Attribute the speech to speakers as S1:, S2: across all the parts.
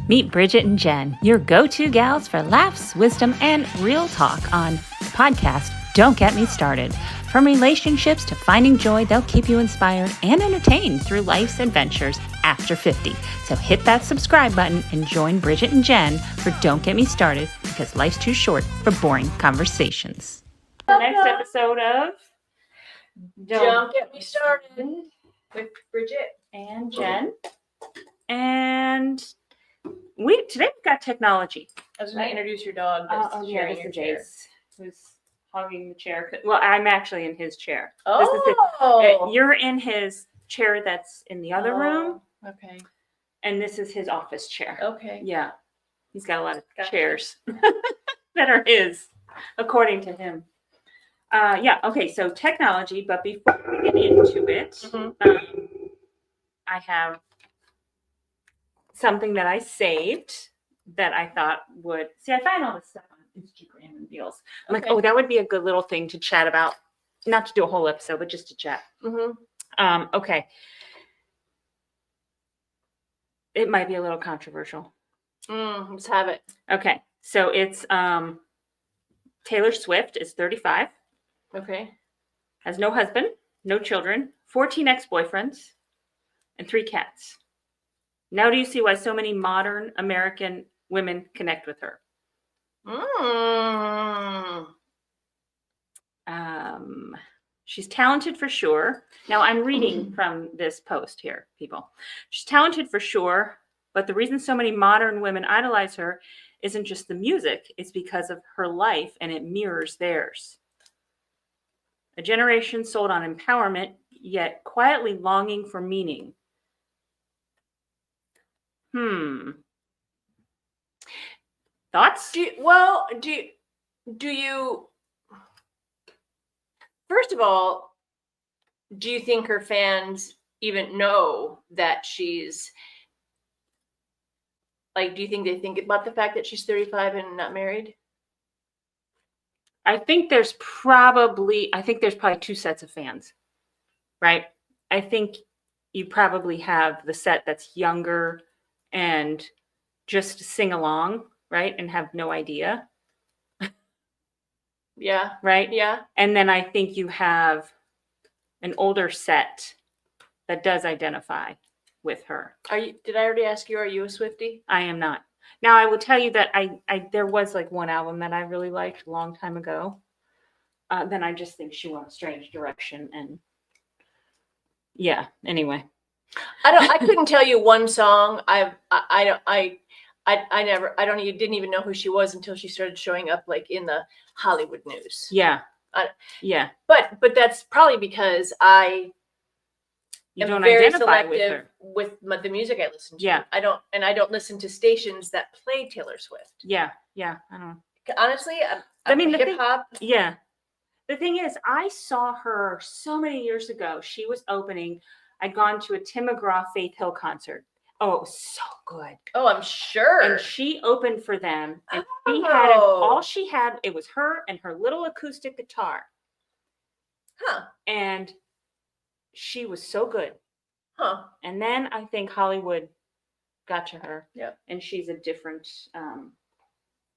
S1: Meet Bridget and Jen, your go-to gals for laughs, wisdom, and real talk on the podcast Don't Get Me Started. From relationships to finding joy, they'll keep you inspired and entertained through life's adventures after 50. So hit that subscribe button and join Bridget and Jen for Don't Get Me Started, because life's too short for boring conversations. The next episode of
S2: Don't Get Me Started with Bridget
S1: and Jen. And today we've got technology.
S2: I was going to introduce your dog that's sharing your chair.
S1: Who's hogging the chair. Well, I'm actually in his chair.
S2: Oh!
S1: You're in his chair that's in the other room.
S2: Okay.
S1: And this is his office chair.
S2: Okay.
S1: Yeah. He's got a lot of chairs that are his, according to him. Okay, so technology, but before we get into it, I have something that I saved that I thought would... See, I find all this stuff on Instagram and deals. I'm like, that would be a good little thing to chat about. Not to do a whole episode, but just to chat. Okay. It might be a little controversial.
S2: Let's have it.
S1: Okay, so it's Taylor Swift is 35.
S2: Okay.
S1: Has no husband, no children, 14 ex-boyfriends, and 3 cats. Now do you see why so many modern American women connect with her? She's talented for sure. Now I'm reading from this post here, people. She's talented for sure, but the reason so many modern women idolize her isn't just the music. It's because of her life, and it mirrors theirs. A generation sold on empowerment, yet quietly longing for meaning. Thoughts?
S2: Do you first of all, do you think her fans even know that she's do you think they think about the fact that she's 35 and not married?
S1: I think there's probably 2 sets of fans, right? I think you probably have the set that's younger and just sing along, right? And have no idea.
S2: Yeah.
S1: Right?
S2: Yeah.
S1: And then I think you have an older set that does identify with her.
S2: Did I already ask you, are you a Swiftie?
S1: I am not. Now I will tell you that there was one album that I really liked a long time ago. Then I just think she went a strange direction, and anyway.
S2: I couldn't tell you one song. Didn't even know who she was until she started showing up in the Hollywood news.
S1: Yeah.
S2: But that's probably because
S1: you don't
S2: very
S1: identify
S2: selective
S1: with her.
S2: with the music I listen to.
S1: Yeah.
S2: I don't listen to stations that play Taylor Swift.
S1: Yeah. I don't know.
S2: Honestly, I mean, hip hop.
S1: Yeah. The thing is, I saw her so many years ago. She was opening. I'd gone to a Tim McGraw Faith Hill concert. Oh, it was so good.
S2: Oh, I'm sure.
S1: And she opened for them. And all she had, it was her and her little acoustic guitar.
S2: Huh.
S1: And she was so good.
S2: Huh.
S1: And then I think Hollywood got to her.
S2: Yeah.
S1: And she's a different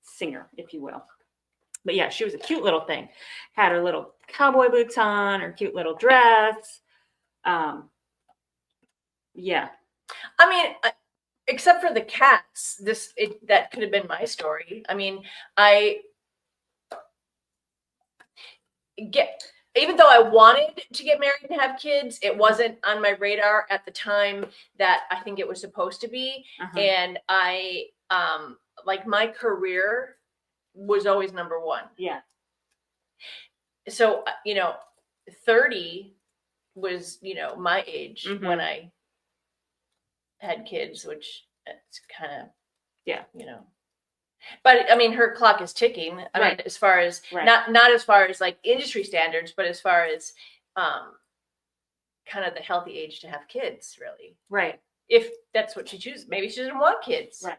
S1: singer, if you will. But yeah, she was a cute little thing. Had her little cowboy boots on, her cute little dress. Yeah.
S2: I mean, except for the cats, that could have been my story. I mean, even though I wanted to get married and have kids, it wasn't on my radar at the time that I think it was supposed to be. And my career was always number one.
S1: Yeah.
S2: So, 30 was, my age when I had kids, which it's kind of, but I mean, her clock is ticking. I mean, as far as not as far as industry standards, but as far as kind of the healthy age to have kids, really.
S1: Right.
S2: If that's what she chooses. Maybe she doesn't want kids.
S1: Right.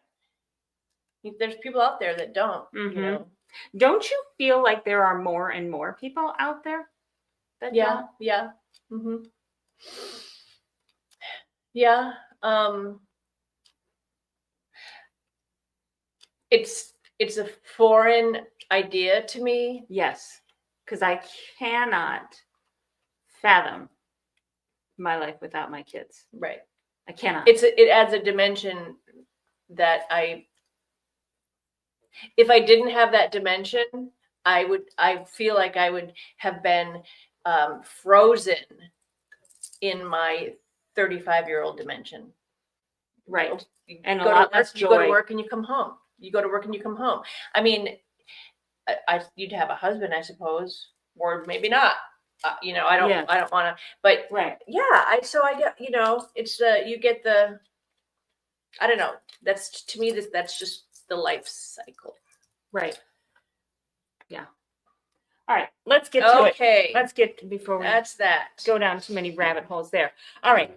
S2: There's people out there that don't,
S1: Don't you feel like there are more and more people out there that don't?
S2: Yeah. Yeah. It's a foreign idea to me.
S1: Yes, because I cannot fathom my life without my kids.
S2: Right.
S1: I cannot.
S2: It adds a dimension that if I didn't have that dimension, I feel like I would have been frozen in my 35-year-old dimension.
S1: Right. And
S2: You
S1: a lot less
S2: you go to
S1: joy.
S2: work and you come home. You go to work and you come home. I mean, you'd have a husband, I suppose, or maybe not. I don't want to, but
S1: right.
S2: Yeah, I get, it's you get the, I don't know. That's to me, that's just the life cycle.
S1: Right. Yeah. All right, let's get to it.
S2: Okay.
S1: Let's get before we go down too many rabbit holes there. All right.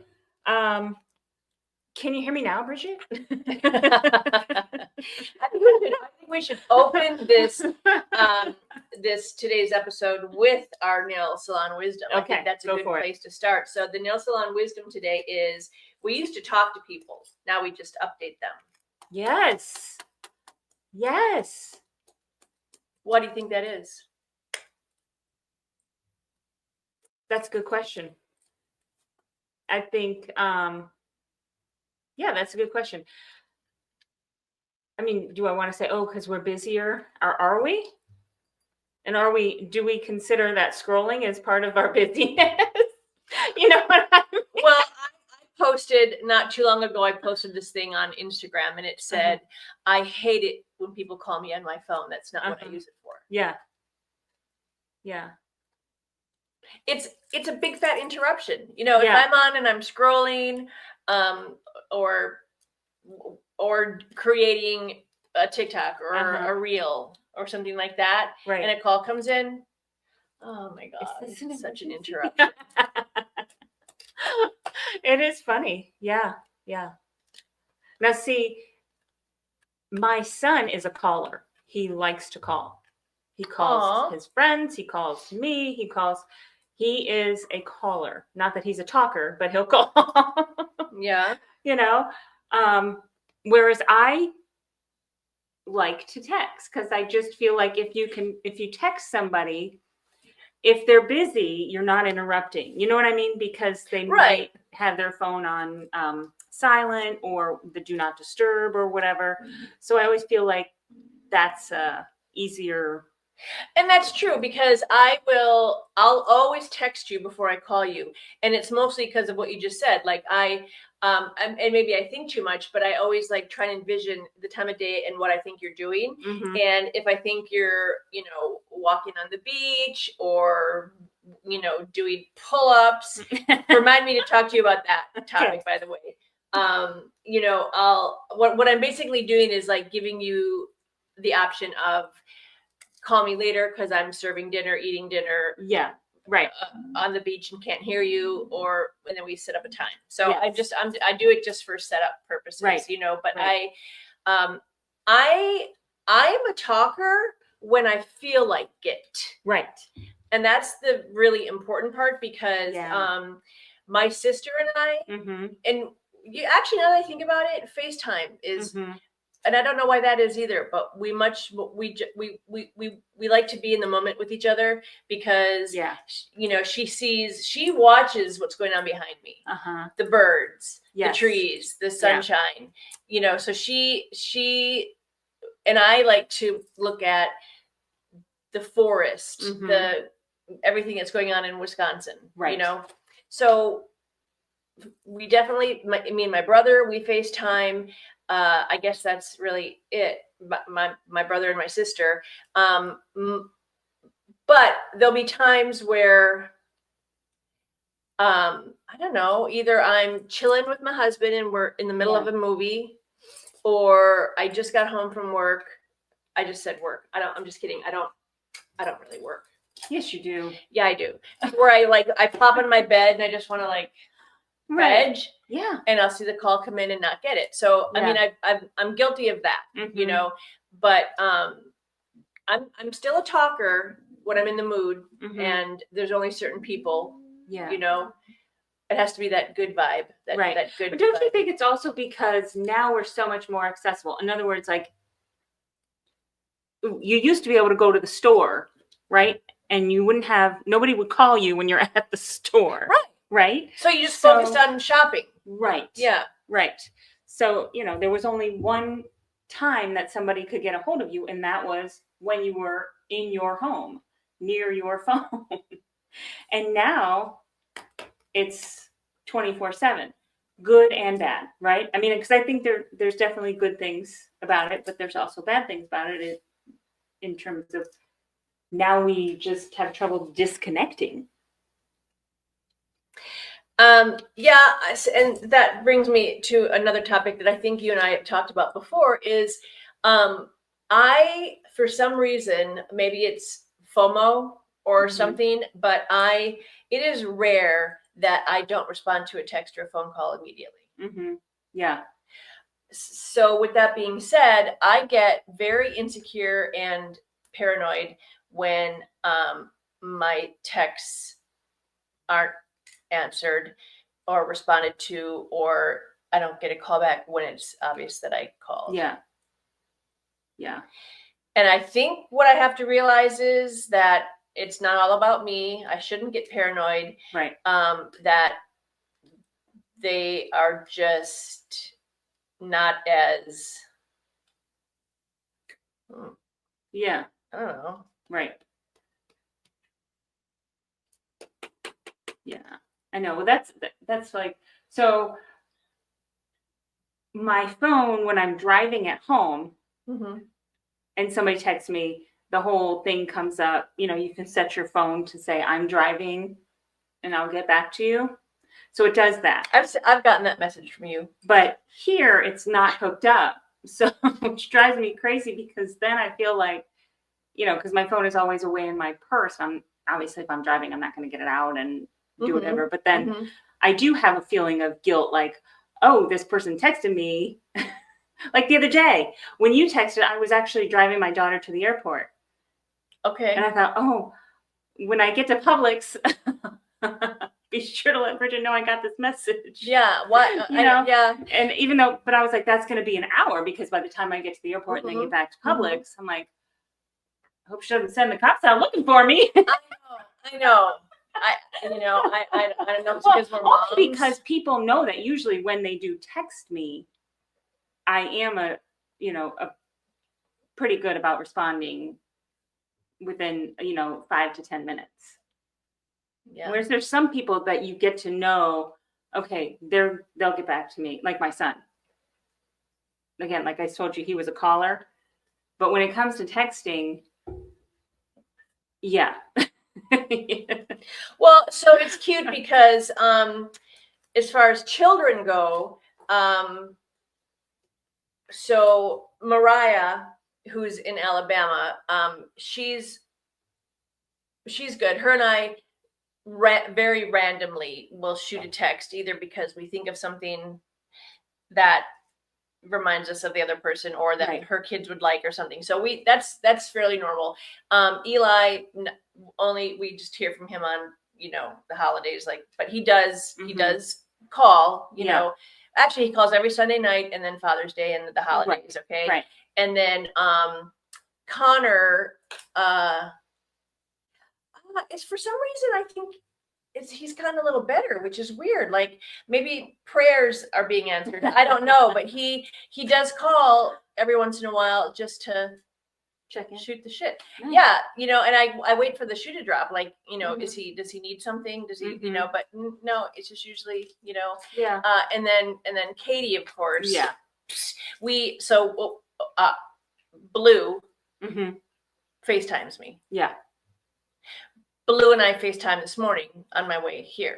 S1: Can you hear me now, Bridget?
S2: I think we should open this today's episode with our Nail Salon Wisdom.
S1: Okay,
S2: I think that's a good place to start. So the Nail Salon Wisdom today is, we used to talk to people. Now we just update them.
S1: Yes. Yes.
S2: What do you think that is?
S1: That's a good question. I think, yeah, that's a good question. I mean, do I want to say, because we're busier? Are we? And do we consider that scrolling as part of our busyness? You know what I mean?
S2: Well, I posted not too long ago, I posted this thing on Instagram and it said, I hate it when people call me on my phone. That's not what I use it for.
S1: Yeah. Yeah.
S2: It's a big fat interruption. If I'm on and I'm scrolling, or creating a TikTok or a reel or something like that,
S1: right,
S2: and a call comes in, oh my God, it's such an interruption.
S1: It is funny. Yeah. Yeah. Now see, my son is a caller. He likes to call. He calls his friends. He calls me. He is a caller. Not that he's a talker, but he'll call.
S2: Yeah.
S1: Whereas I like to text, because I just feel like if you text somebody, if they're busy, you're not interrupting. You know what I mean? Because they might have their phone on silent or the do not disturb or whatever. So I always feel like that's easier.
S2: And that's true, because I'll always text you before I call you. And it's mostly because of what you just said. Like and maybe I think too much, but I always like try and envision the time of day and what I think you're doing.
S1: Mm-hmm.
S2: And if I think you're, walking on the beach or, doing pull-ups, remind me to talk to you about that topic, by the way. What I'm basically doing is like giving you the option of, call me later because I'm serving dinner, eating dinner.
S1: Yeah, right.
S2: On the beach and can't hear you, and then we set up a time. So I do it just for setup purposes,
S1: right.
S2: But right. I'm a talker when I feel like it.
S1: Right.
S2: And that's the really important part, because my sister and I, and you actually, now that I think about it, FaceTime is. And I don't know why that is either, but we like to be in the moment with each other, because she watches what's going on behind me, the birds, the trees, the sunshine, so she and I like to look at the forest, everything that's going on in Wisconsin,
S1: right.
S2: So we definitely, me and my brother, we FaceTime. I guess that's really it. My brother and my sister. But there'll be times where, I don't know, either I'm chilling with my husband and we're in the middle of a movie, or I just got home from work. I just said work. I'm just kidding. I don't really work.
S1: Yes, you do.
S2: Yeah, I do. Where I plop in my bed and I just want to veg, and I'll see the call come in and not get it. So I mean, I'm guilty of that, but I'm still a talker when I'm in the mood, and there's only certain people, it has to be that good vibe, that good.
S1: But don't you think it's also because now we're so much more accessible? In other words, like you used to be able to go to the store, right? And you wouldn't have, nobody would call you when you're at the store.
S2: Right.
S1: Right?
S2: So you just focused on shopping.
S1: Right.
S2: Yeah.
S1: Right. So, there was only one time that somebody could get a hold of you, and that was when you were in your home, near your phone. And now it's 24/7, good and bad, right? I mean, because I think there's definitely good things about it, but there's also bad things about it in terms of now we just have trouble disconnecting.
S2: Yeah, and that brings me to another topic that I think you and I have talked about before is I, for some reason, maybe it's FOMO or something, but it is rare that I don't respond to a text or a phone call immediately.
S1: Yeah.
S2: So with that being said, I get very insecure and paranoid when my texts aren't answered or responded to, or I don't get a call back when it's obvious that I called.
S1: Yeah.
S2: And I think what I have to realize is that it's not all about me. I shouldn't get paranoid.
S1: Right.
S2: That they are just not as
S1: Yeah.
S2: I don't know.
S1: Right. Yeah. I know. Well, that's like, so my phone, when I'm driving at home and somebody texts me, the whole thing comes up, you can set your phone to say, I'm driving and I'll get back to you. So it does that.
S2: I've gotten that message from you.
S1: But here it's not hooked up. So which drives me crazy because then I feel like, because my phone is always away in my purse. Obviously, if I'm driving, I'm not going to get it out and do whatever. But then I do have a feeling of guilt, like, oh, this person texted me. Like the other day when you texted, I was actually driving my daughter to the airport.
S2: Okay.
S1: And I thought, oh, when I get to Publix, be sure to let Bridget know I got this message.
S2: Yeah. What? Yeah.
S1: And but I was like, that's going to be an hour because by the time I get to the airport and then get back to Publix, I'm like, I hope she doesn't send the cops out looking for me.
S2: I know. I don't know. It's because we're moms.
S1: Because people know that usually when they do text me, I am a pretty good about responding within 5 to 10 minutes. Yeah. Whereas there's some people that you get to know, okay, they'll get back to me, like my son. Again, like I told you, he was a caller. But when it comes to texting, yeah.
S2: Well, so it's cute because as far as children go, so Mariah, who's in Alabama, she's good. Her and I very randomly will shoot a text, either because we think of something that reminds us of the other person or that her kids would like or something. So that's fairly normal. Eli, we just hear from him on the holidays, but he does call, you know. Actually, he calls every Sunday night and then Father's Day and the holidays. Okay. Right. And then Connor is, for some reason, I think he's kind of a little better, which is weird. Like maybe prayers are being answered. I don't know, but he does call every once in a while just to check in, shoot the shit. Nice. Yeah, and I wait for the shoe to drop. Like, does he need something? Does he, but no, it's just usually, Yeah. And then Katie, of course. Yeah. Blue FaceTimes me. Yeah. Blue and I FaceTime this morning on my way here,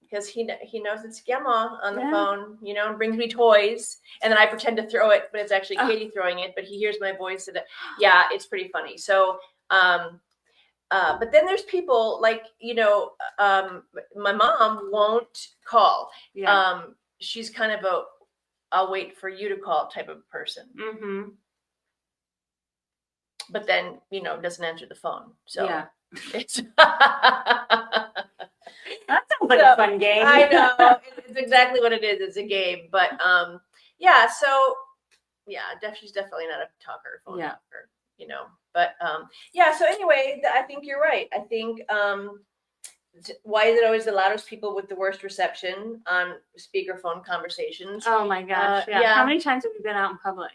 S2: because he knows it's Gemma on the phone, and brings me toys, and then I pretend to throw it, but it's actually Katie throwing it, but he hears my voice. And it's pretty funny. So, but then there's people like, my mom won't call. Yeah. She's kind of I'll wait for you to call type of person. Mm-hmm. But then, doesn't answer the phone. So yeah. It's
S1: that sounds like a fun game.
S2: I know. It's exactly what it is. It's a game. But so she's definitely not a phone talker, but so anyway, I think you're right. I think why is it always the loudest people with the worst reception on speakerphone conversations?
S1: Oh my gosh, yeah. How many times have you been out in public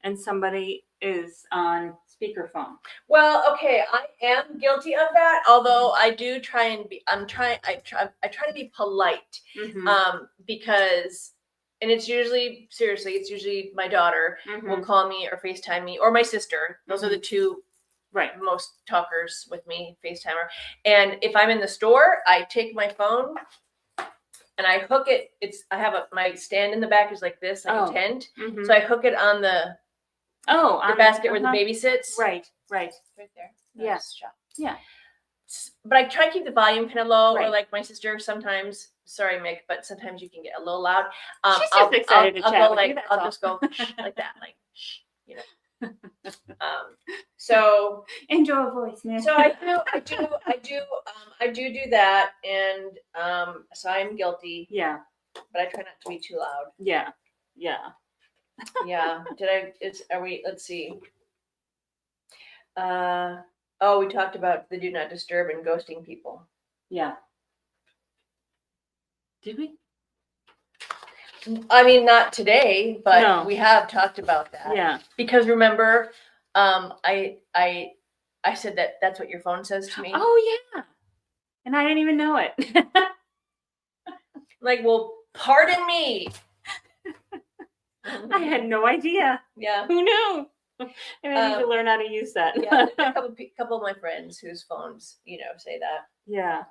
S1: and somebody is on speakerphone?
S2: Well, okay, I am guilty of that, although I do try and I try to be polite, because, and it's usually my daughter will call me or FaceTime me, or my sister. Those are the two most talkers with me, FaceTimer. And if I'm in the store, I take my phone and I hook it. I have my stand in the back is like this, like a tent. So I hook it on the basket where the baby sits.
S1: Right
S2: there.
S1: Yes. Yeah.
S2: But I try to keep the volume kind of low, or like my sister sometimes. Sorry, Mick, but sometimes you can get a little loud.
S1: She's just excited to chat with you.
S2: I'll just go like that, like so
S1: enjoy a voice, man.
S2: So I do that, and so I'm guilty.
S1: Yeah.
S2: But I try not to be too loud.
S1: Yeah.
S2: Let's see. We talked about the do not disturb and ghosting people.
S1: Yeah. Did we?
S2: I mean, not today, but we have talked about that.
S1: Yeah.
S2: Because remember, I said that's what your phone says to me.
S1: Oh yeah. And I didn't even know it.
S2: Like, well, pardon me.
S1: I had no idea.
S2: Yeah.
S1: Who knew? I need to learn how to use that.
S2: Yeah, a couple of my friends whose phones, say that.
S1: Yeah.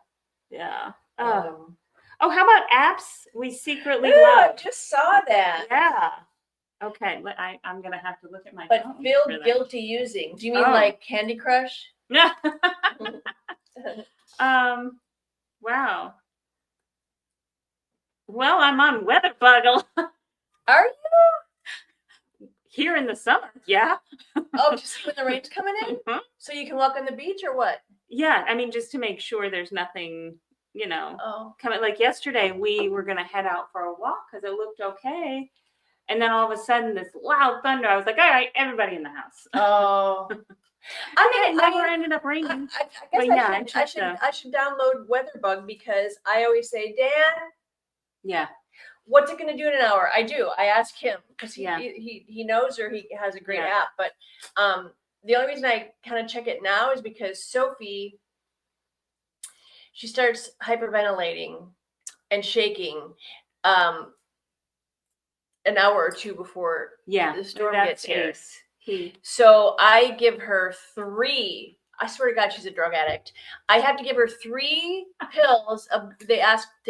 S1: How about apps we secretly love?
S2: I just saw that.
S1: Yeah. Okay, I'm gonna have to look at my
S2: but
S1: phone.
S2: Feel guilty using. Do you mean like Candy Crush?
S1: No. Wow. Well, I'm on Weatherbuggle.
S2: Are you?
S1: Here in the summer, yeah.
S2: Oh, to see when the rain's coming in? So you can walk on the beach or what?
S1: Yeah, I mean, just to make sure there's nothing, coming. Like yesterday, we were going to head out for a walk because it looked okay. And then all of a sudden, this loud thunder. I was like, all right, everybody in the house.
S2: Oh.
S1: It never ended up raining.
S2: I guess I should download WeatherBug, because I always say, Dan.
S1: Yeah.
S2: What's it going to do in an hour? I do. I ask him because he knows, or he has a great app. But the only reason I kind of check it now is because Sophie, she starts hyperventilating and shaking an hour or two before the storm gets here. So I give her 3. I swear to God, she's a drug addict. I have to give her 3 pills. They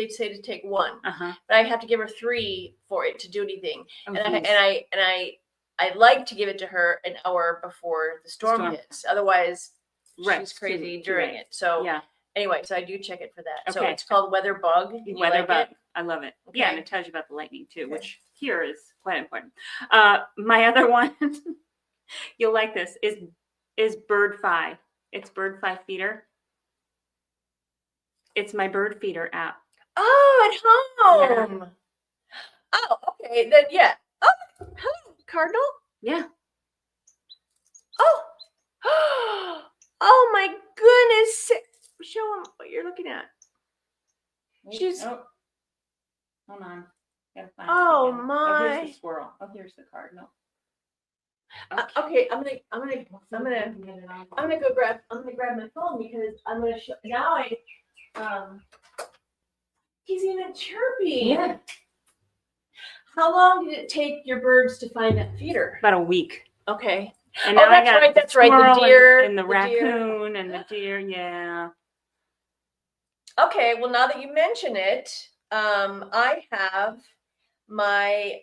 S2: say to take 1, but I have to give her 3 for it to do anything. And I like to give it to her an hour before the storm hits. Otherwise, she's crazy during it. So anyway, so I do check it for that. Okay. So it's called WeatherBug.
S1: WeatherBug.
S2: Like
S1: I love it.
S2: Okay.
S1: Yeah, and it tells you about the lightning too, which here is quite important. My other one, you'll like this, is BirdFi. It's BirdFi Feeder. It's my bird feeder app.
S2: Oh, at home. Yeah. Oh, okay. Then Oh, hello, Cardinal.
S1: Yeah.
S2: Oh. Oh my goodness. Show him what you're looking at. She's.
S1: Oh. Hold on. Gotta find
S2: oh
S1: it
S2: my.
S1: Oh, here's the squirrel. Oh, here's the cardinal.
S2: Okay, I'm gonna go grab. I'm gonna grab my phone, because I'm gonna show. Now he's even chirping.
S1: Yeah.
S2: How long did it take your birds to find that feeder?
S1: About a week.
S2: Okay.
S1: And now
S2: that's right. That's right. The deer
S1: and the raccoon and the deer. Yeah.
S2: Okay. Well, now that you mention it, I have my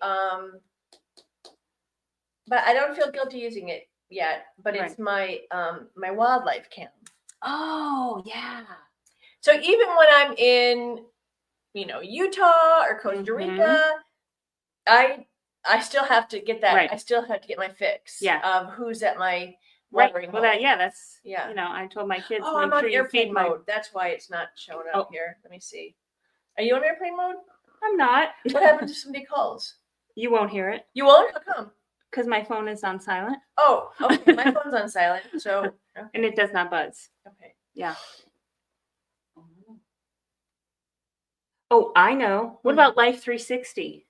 S2: but I don't feel guilty using it yet. But it's my my wildlife cam.
S1: Oh yeah.
S2: So even when I'm in, Utah or Costa Rica, I still have to get that.
S1: Right.
S2: I still have to get my fix.
S1: Yeah.
S2: Of who's at my watering hole.
S1: Well, that's I told my kids.
S2: Oh, I'm on airplane mode. That's why it's not showing up here. Let me see. Are you on airplane mode?
S1: I'm not.
S2: What happens if somebody calls?
S1: You won't hear it.
S2: You won't? How come?
S1: Because my phone is on silent.
S2: Oh, okay. My phone's on silent, so okay.
S1: And it does not buzz.
S2: Okay.
S1: Yeah. Oh, I know. What about Life 360?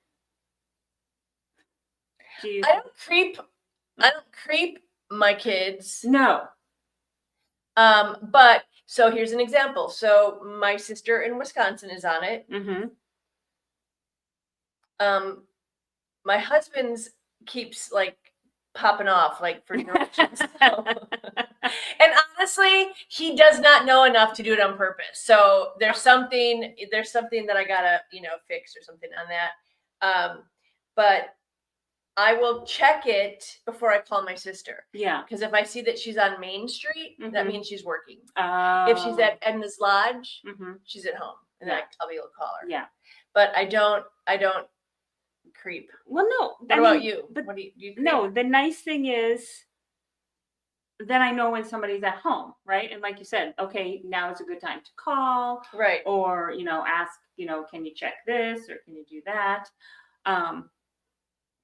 S2: I don't creep my kids.
S1: No.
S2: But so here's an example. So my sister in Wisconsin is on it.
S1: Mm-hmm.
S2: My husband's keeps like popping off like for directions. And honestly, he does not know enough to do it on purpose. So there's something that I gotta, fix or something on that. But I will check it before I call my sister.
S1: Yeah.
S2: Because if I see that she's on Main Street, that means she's working. If she's at Edna's Lodge, she's at home. And then I'll be able to call her.
S1: Yeah.
S2: But I don't creep.
S1: Well, no.
S2: What about you? But what do you creep?
S1: No, the nice thing is then I know when somebody's at home, right? And like you said, okay, now is a good time to call.
S2: Right.
S1: Or, ask, can you check this or can you do that?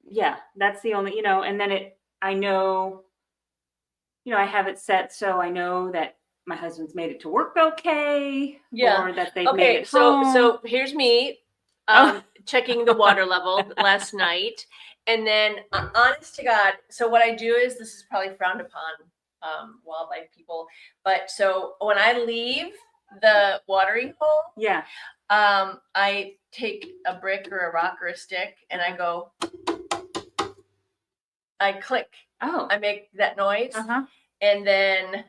S1: Yeah, that's the only, and then I know, I have it set so I know that my husband's made it to work okay.
S2: Yeah.
S1: Or that they've made it home.
S2: So here's me checking the water level last night. And then honest to God, so what I do is, this is probably frowned upon wildlife people, but so when I leave the watering hole, I take a brick or a rock or a stick and I click.
S1: Oh.
S2: I make that noise. And then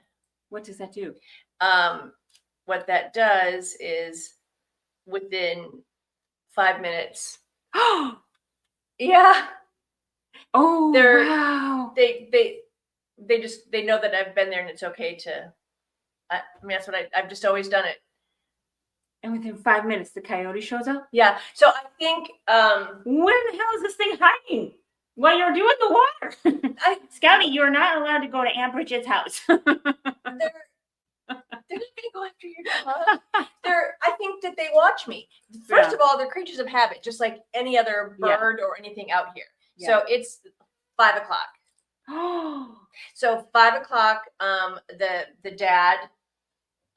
S1: what does that do?
S2: What that does is within 5 minutes. Yeah.
S1: Oh, wow.
S2: They know that I've been there and it's okay to. I mean, that's what I've just always done it.
S1: And within 5 minutes, the coyote shows up.
S2: Yeah. So I think.
S1: Where the hell is this thing hiding? While you're doing the water, Scouty, you're not allowed to go to Aunt Bridget's house.
S2: They're not gonna go after your dog. I think that they watch me. First of all, they're creatures of habit, just like any other bird or anything out here. Yeah. So it's 5 o'clock.
S1: Oh.
S2: So 5 o'clock, the dad,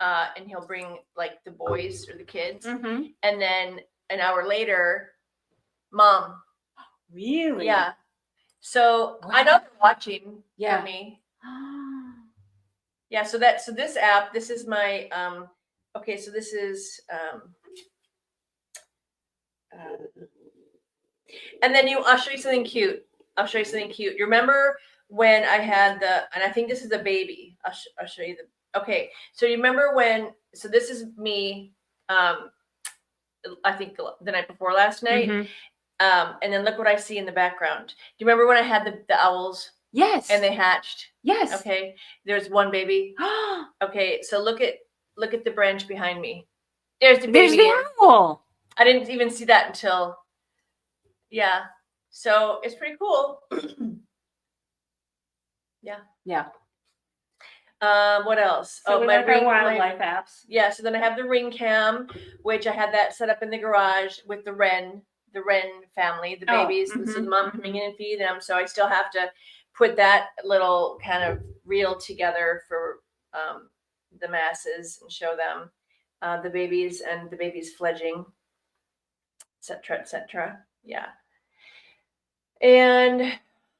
S2: and he'll bring like the boys or the kids, and then an hour later, Mom.
S1: Really?
S2: Yeah. So I know they're watching for me. Yeah. So this app, this is my okay. So this is and then I'll show you something cute. You remember when I had and I think this is a baby. I'll show you okay. So you remember so this is me. I think the night before last night. And then look what I see in the background. Do you remember when I had the owls?
S1: Yes.
S2: And they hatched?
S1: Yes.
S2: Okay. There's one baby. Okay. So look at the branch behind me. There's the baby.
S1: There's the owl.
S2: I didn't even see that until. Yeah. So it's pretty cool. Yeah.
S1: Yeah.
S2: What else?
S1: So my wildlife apps.
S2: Yeah. So then I have the Ring Cam, which I had that set up in the garage with the Wren family, the babies. So the mom coming in and feeding them. So I still have to put that little kind of reel together for the masses and show them the babies and the babies fledging, etc., etc. Yeah. And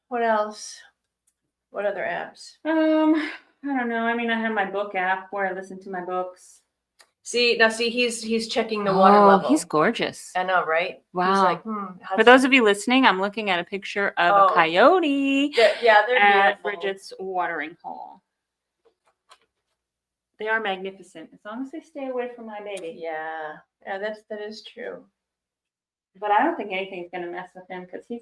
S2: what else? What other apps?
S1: I don't know. I mean, I have my book app where I listen to my books.
S2: See, he's checking the water level.
S1: He's gorgeous.
S2: I know, right?
S1: Wow.
S2: He's like,
S1: For those of you listening, I'm looking at a picture of a coyote
S2: they're
S1: at
S2: beautiful.
S1: Bridget's watering hole. They are magnificent, as long as they stay away from my baby.
S2: Yeah, that is true.
S1: But I don't think anything's going to mess with him because he's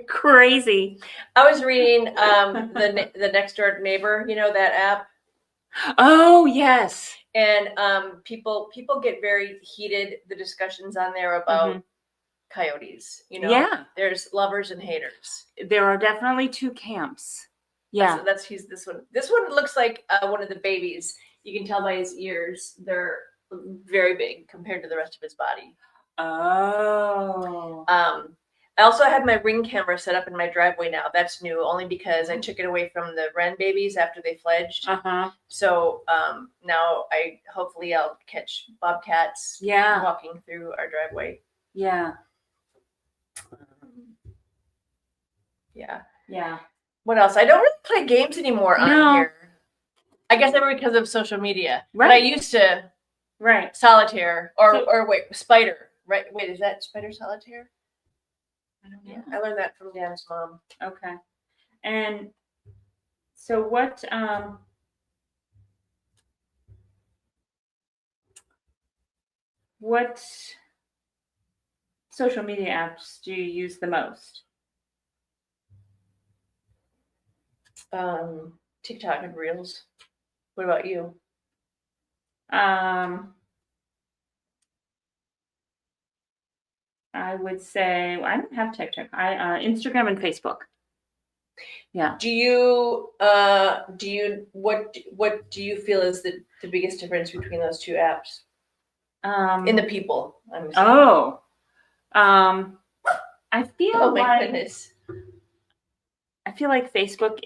S1: crazy.
S2: I was reading the Next Door Neighbor, that app.
S1: Oh, yes.
S2: And people get very heated, the discussions on there about coyotes. There's lovers and haters.
S1: There are definitely two camps. Yeah.
S2: So he's this one. This one looks like one of the babies. You can tell by his ears. They're very big compared to the rest of his body.
S1: Oh.
S2: I also have my Ring camera set up in my driveway now. That's new, only because I took it away from the Wren babies after they fledged. So now hopefully I'll catch bobcats walking through our driveway.
S1: Yeah.
S2: Yeah. What else? I don't really play games anymore on here. I guess because of social media. Right. But I used to. Right. Solitaire or wait, Spider. Right. Wait, is that Spider Solitaire? I don't know. Yeah, I learned that from Dan's mom.
S1: Okay. And so what social media apps do you use the most?
S2: TikTok and Reels. What about you?
S1: I would say I don't have TikTok. Instagram and Facebook. Yeah.
S2: Do you what do you feel is the biggest difference between those two apps? In the people. I'm
S1: saying. I feel
S2: goodness.
S1: I feel like Facebook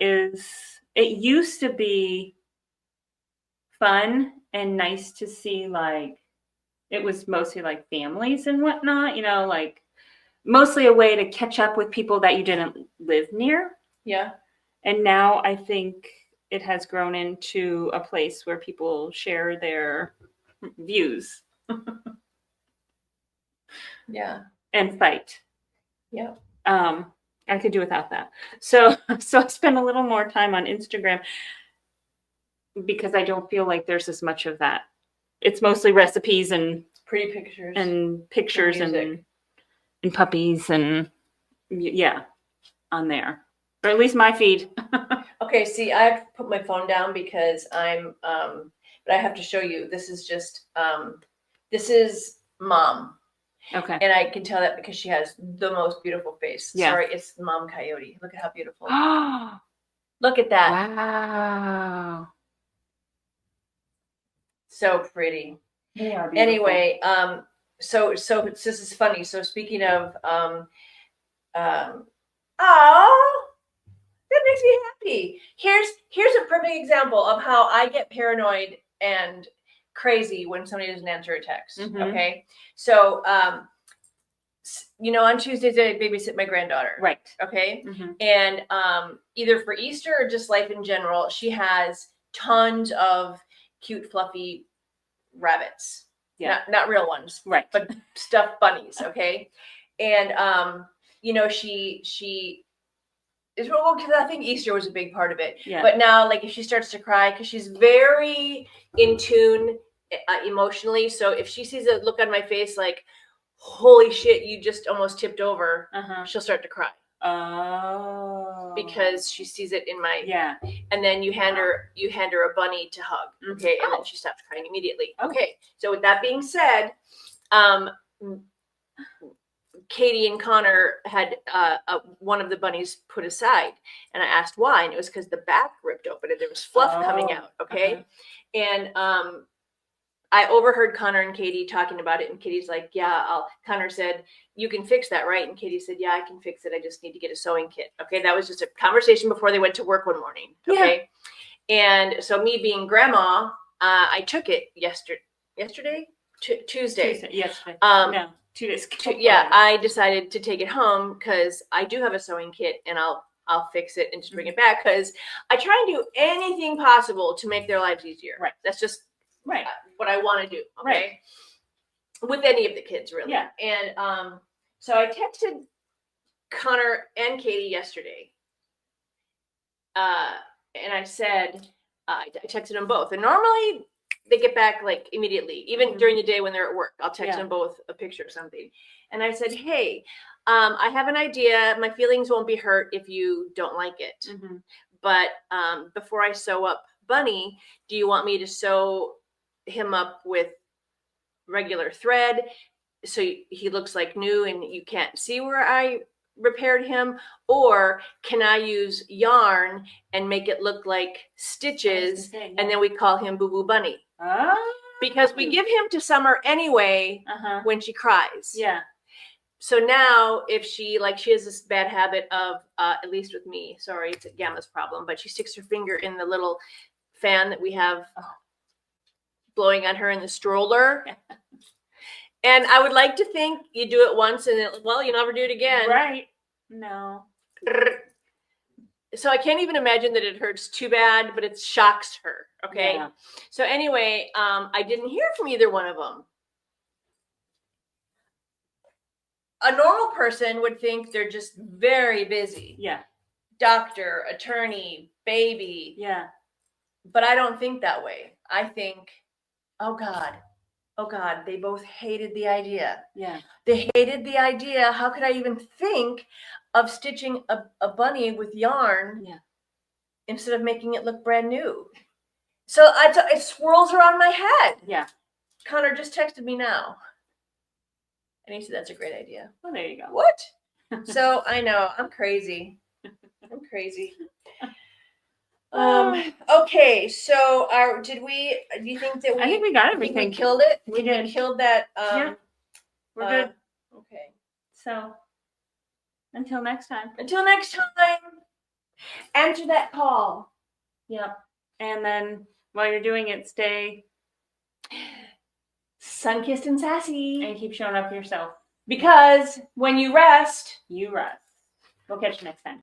S1: it used to be fun and nice to see, like, it was mostly like families and whatnot, like mostly a way to catch up with people that you didn't live near.
S2: Yeah.
S1: And now I think it has grown into a place where people share their views.
S2: Yeah.
S1: And fight.
S2: Yeah.
S1: I could do without that. So I spend a little more time on Instagram because I don't feel like there's as much of that. It's mostly recipes and
S2: pretty pictures
S1: and puppies and on there, or at least my feed.
S2: Okay, see, I have to put my phone down because I'm but I have to show you. This is just this is Mom.
S1: Okay.
S2: And I can tell that because she has the most beautiful face. Yeah. Sorry, it's Mom Coyote. Look at how beautiful. Look at that.
S1: Wow.
S2: So pretty. Yeah. Anyway, so this is funny. So speaking of that makes me happy. Here's a perfect example of how I get paranoid and crazy when somebody doesn't answer a text. Mm-hmm. Okay. So on Tuesdays I babysit my granddaughter.
S1: Right.
S2: Okay. Mm-hmm. And either for Easter or just life in general, she has tons of cute, fluffy rabbits. Yeah. Not real ones.
S1: Right.
S2: But stuffed bunnies. Okay. And she is well, because I think Easter was a big part of it. Yeah. But now, like, if she starts to cry, because she's very in tune emotionally, so if she sees a look on my face like, holy shit, you just almost tipped over, she'll start to cry.
S1: Oh.
S2: Because she sees it in my and then you hand her a bunny to hug. Okay, and then she stops crying immediately. Okay. So with that being said, Katie and Connor had one of the bunnies put aside, and I asked why, and it was because the back ripped open and there was fluff coming out. Okay. And I overheard Connor and Katie talking about it, and Katie's like, Connor said, you can fix that, right? And Katie said, yeah, I can fix it. I just need to get a sewing kit. Okay. That was just a conversation before they went to work one morning. Okay. Yeah. And so me being grandma, I took it yesterday? Tuesday.
S1: Yesterday. No, 2 days ago.
S2: I decided to take it home because I do have a sewing kit, and I'll fix it and just bring it back, because I try and do anything possible to make their lives easier. Right. That's just what I want to do. Okay. Right. With any of the kids, really. Yeah. And so I texted Connor and Katie yesterday. And I said, I texted them both. And normally they get back like immediately, even during the day when they're at work. I'll text them both a picture or something. And I said, hey, I have an idea. My feelings won't be hurt if you don't like it. Mm-hmm. But before I sew up Bunny, do you want me to sew him up with regular thread so he looks like new and you can't see where I repaired him, or can I use yarn and make it look like stitches, and then we call him Boo Boo Bunny? Because we give him to Summer anyway when she cries. Yeah. So now if she has this bad habit of, at least with me, sorry, it's a Gamma's problem, but she sticks her finger in the little fan that we have blowing on her in the stroller. And I would like to think you do it once and then, well, you never do it again.
S1: Right. No.
S2: So I can't even imagine that it hurts too bad, but it shocks her. Okay. Yeah. So anyway, I didn't hear from either one of them. A normal person would think they're just very busy.
S1: Yeah.
S2: Doctor, attorney, baby.
S1: Yeah.
S2: But I don't think that way. I think, oh God, they both hated the idea.
S1: Yeah.
S2: They hated the idea. How could I even think of stitching a bunny with yarn instead of making it look brand new? So it swirls around my head.
S1: Yeah.
S2: Connor just texted me now. And he said, that's a great idea.
S1: Well, there you go.
S2: What? So I know, I'm crazy. I'm crazy. Okay, so do you think that
S1: I think we got everything.
S2: We killed it?
S1: We did.
S2: We killed that.
S1: Yeah. We're good.
S2: Okay.
S1: So until next time.
S2: Until next time. Answer that call.
S1: Yep. And then while you're doing it, stay
S2: sun-kissed and sassy.
S1: And keep showing up for yourself.
S2: Because when you rest,
S1: you rest. We'll catch you next time.